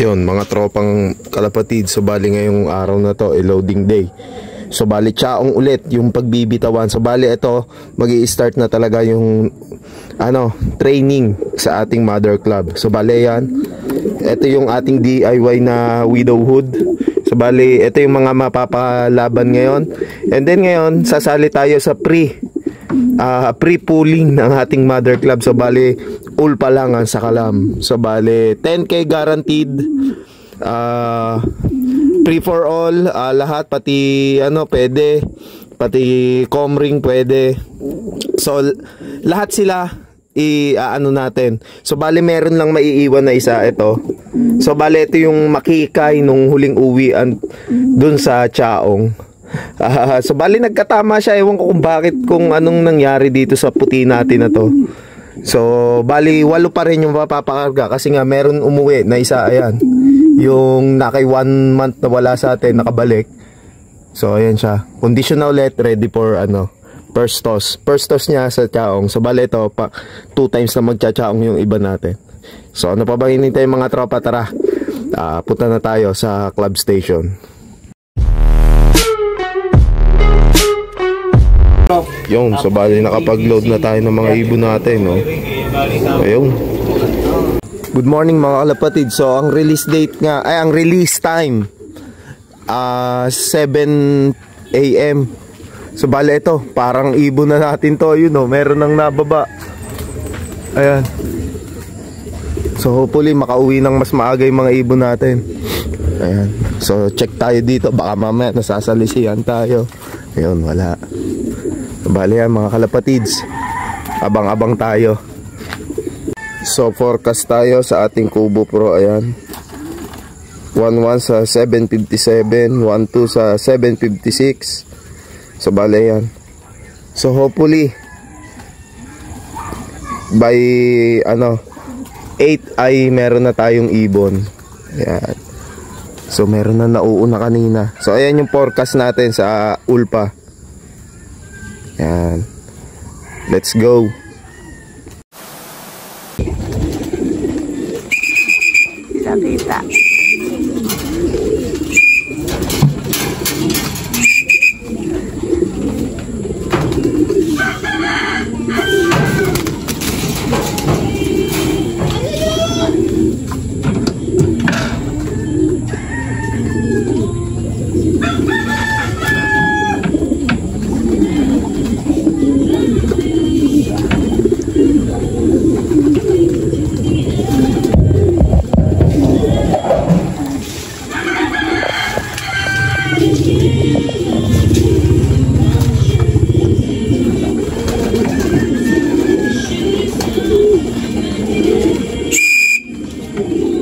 Yun, mga tropang kalapatid, so bali ngayong araw na to, loading day. So bali Chaong ulit yung pagbibitawan. So bali ito, magi-start na talaga yung training sa ating mother club. So bali yan, ito yung ating DIY na widowhood. So bali ito yung mga mapapalaban ngayon. And then ngayon, sasali tayo sa pre-pooling ng ating mother club. So bali all pa lang ang sakalam. So bali 10k guaranteed, free for all, lahat, pati pwede, pati comring pwede. So lahat sila natin. So bali meron lang maiiwan na isa, ito. So bali ito yung makikay nung huling uwian dun sa Chaong. So bali nagkatama siya, ewan ko kung bakit, kung anong nangyari dito sa puti natin na to. So bali 8 pa rin yung mapapakarga kasi nga meron umuwi na isa, ayan, yung nakay 1 month na wala sa atin, nakabalik. So ayan siya, condition na ulit, ready for first toss niya sa Chaong. So bali ito pa 2 times na magcha-Chaong yung iba natin. So ano pa ba hinintay mga tropa? Tara, punta na tayo sa club station. Yung, so bali nakapag-load na tayo ng mga ibon natin, no? Ayun. Good morning mga kalapatid. So ang release date nga, ang release time 7 AM. So bali ito, parang ibon na natin to, meron nang nababa. Ayan. So hopefully makauwi ng mas maaga yung mga ibon natin. Ayan. So check tayo dito, baka mamaya nasasalisihan tayo. Ayun, wala. Bali yan mga kalapatids, abang-abang tayo. So forecast tayo sa ating Kubo Pro. Ayan, 1-1 sa 757, 1-2 sa 756. So bali yan. So hopefully by 8 ay meron na tayong ibon. Ayan. So meron na nauuna kanina. So ayan yung forecast natin sa Ulpa. Yan. Let's go. Kita.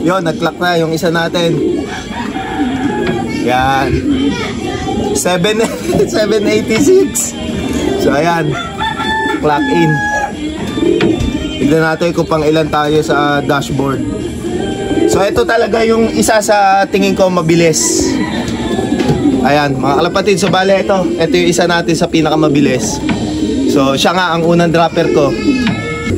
Yon, nag-clock na yung isa natin. Yan. 786. So ayan, clock in. Tignan natin kung pang ilan tayo sa dashboard. So ito talaga yung isa sa tingin ko mabilis. Ayan mga kalapatid, so bale ito yung isa natin sa pinakamabilis. So siya nga ang unang dropper ko.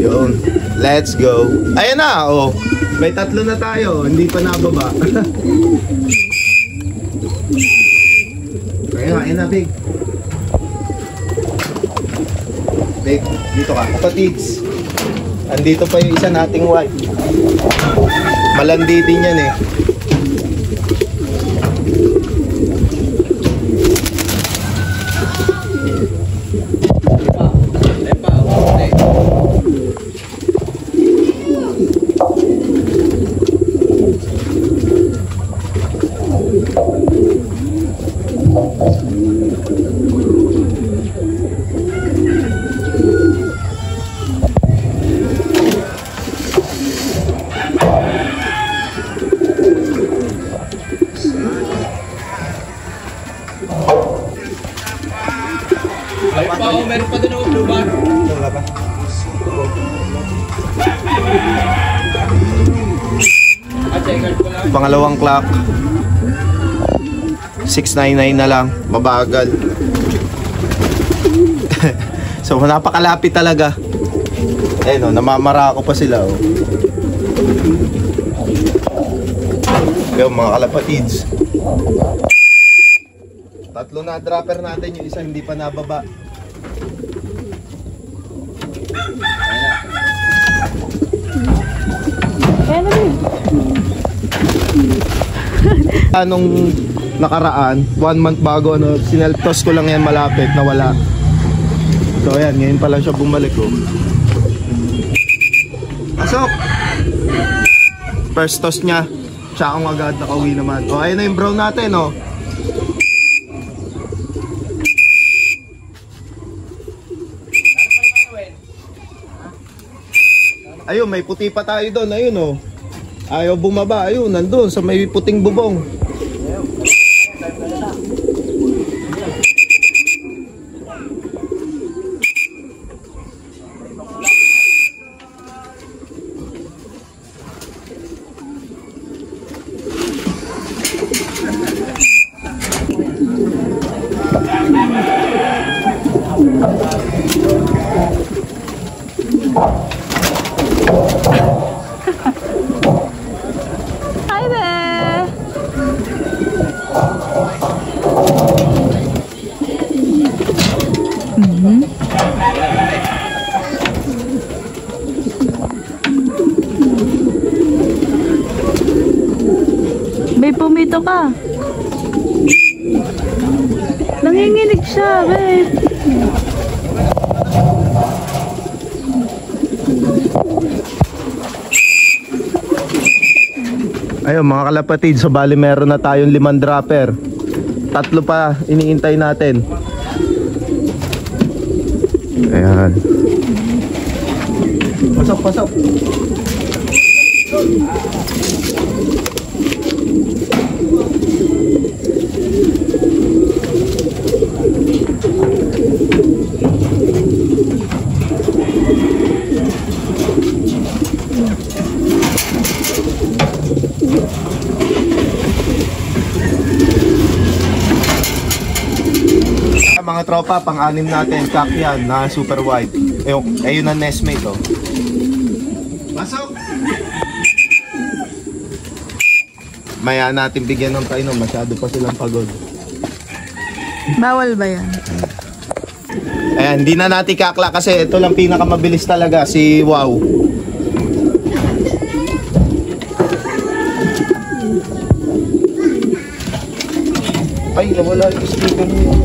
Yun, let's go. Ayan na, oh, may 3 na tayo, hindi pa nababa. Ayun na, Big. Big, dito ka. Kapatids, andito pa yung isa nating white. Malandi din yan eh. Meron pa doon, blue bar. Wala pa. Pangalawang clock. 699 na lang, mabagal. So napakalapit talaga. Ayun, namamara ko pa sila, oh. Ayun mga kalapatids. Tatlo na dropper natin, yung isa hindi pa nababa. Anong nakaraan, 1 month bago, sineltos ko lang yan malapit, nawala. So ayan, ngayon pa lang siya bumalik oh. Pasok! First toss niya, siya akong agad nakauwi naman. O ayun na yung brown natin oh. Ayun, may puti pa tayo doon, ayun oh. Ayaw bumaba, ayun, nandun sa may puting bubong. Hi there! May pumito ka. Nanginginig siya, babe. Ayun mga kalapatid, so bali meron na tayong 5 dropper. 3 pa iniintay natin. Ayan. Pasok, pasok. Mga tropa, pang-anim natin, kakyan na super wide. Ayun ang nestmate oh. Pasok! Maya natin bigyan ng painom, masyado pa silang pagod. Bawal ba yan? Ayan, hindi na natin kakla kasi ito lang pinakamabilis talaga, si Wow. Ay, nawala yung sticker niya.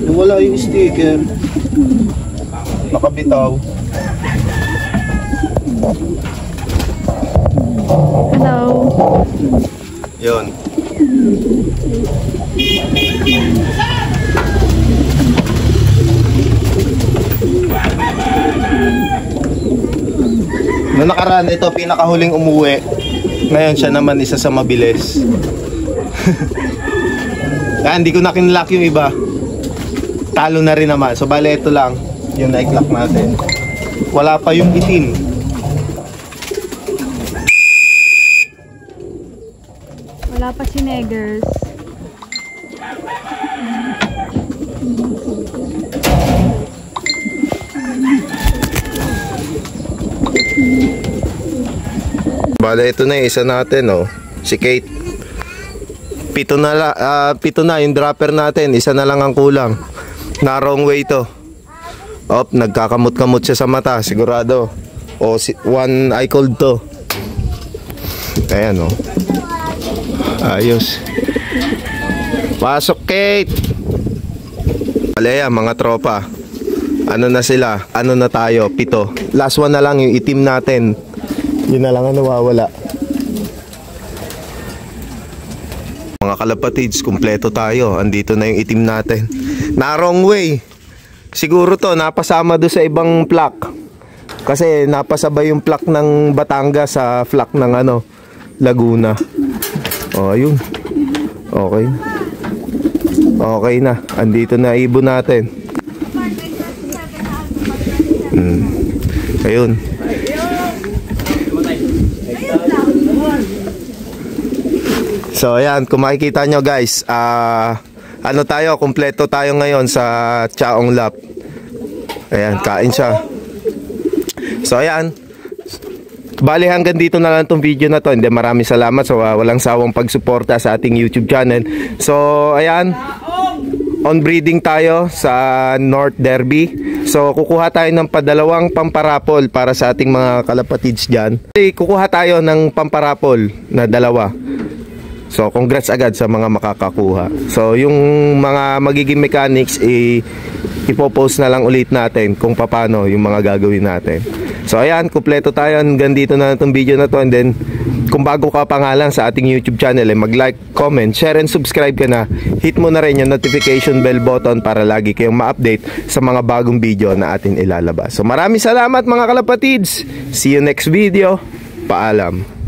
Nawala yung sticker. Nakabitaw. Hello. Yun. Noong nakaraan, ito pinakahuling umuwi. Ngayon siya naman isa sa mabilis. Kaya hindi ko na kinlock yung iba. Talo na rin naman. So bale ito lang yung na-clock natin. Wala pa yung itim. Wala pa si Neggers. Bale ito na yung isa natin oh. Si Kate. 7 na yung dropper natin. Isa na lang ang kulang. Na wrong way to. Nagkakamot-kamot siya sa mata. Sigurado. One eye cold to. Ayan oh. Ayos. Pasok Kate. Alaya mga tropa. Ano na sila? Ano na tayo? 7. Last one na lang yung itim natin. Yun na lang ang nawawala. Mga kalapatids, kumpleto tayo. Andito na yung itim natin. Na wrong way. Siguro to napasama do sa ibang plak. Kasi napasabay yung plak ng Batangas sa plak ng Laguna. Oh, ayun. Okay. Okay na. Andito na ibon natin. Ayun. So ayan, kung makikita nyo guys, ano tayo, kumpleto tayo ngayon sa Chaong Lap. Ayan, kain siya. So ayan, bali hanggang dito na lang tong video na to. Hindi, maraming salamat sa walang sawang pagsuporta sa ating YouTube channel. So ayan, on breeding tayo sa North Derby. So kukuha tayo ng padalawang pamparapol para sa ating mga kalapatids dyan. Kukuha tayo ng pamparapol na dalawa. So congrats agad sa mga makakakuha. So yung mga magiging mechanics ipopost na lang ulit natin kung paano yung mga gagawin natin. So ayan, kumpleto tayo. Hanggang dito na itong video na to. And then kung bago ka pa nga lang sa ating YouTube channel, mag-like, comment, share and subscribe ka na. Hit mo na rin yung notification bell button para lagi kayong ma-update sa mga bagong video na atin ilalabas. So maraming salamat mga kalapatids. See you next video. Paalam.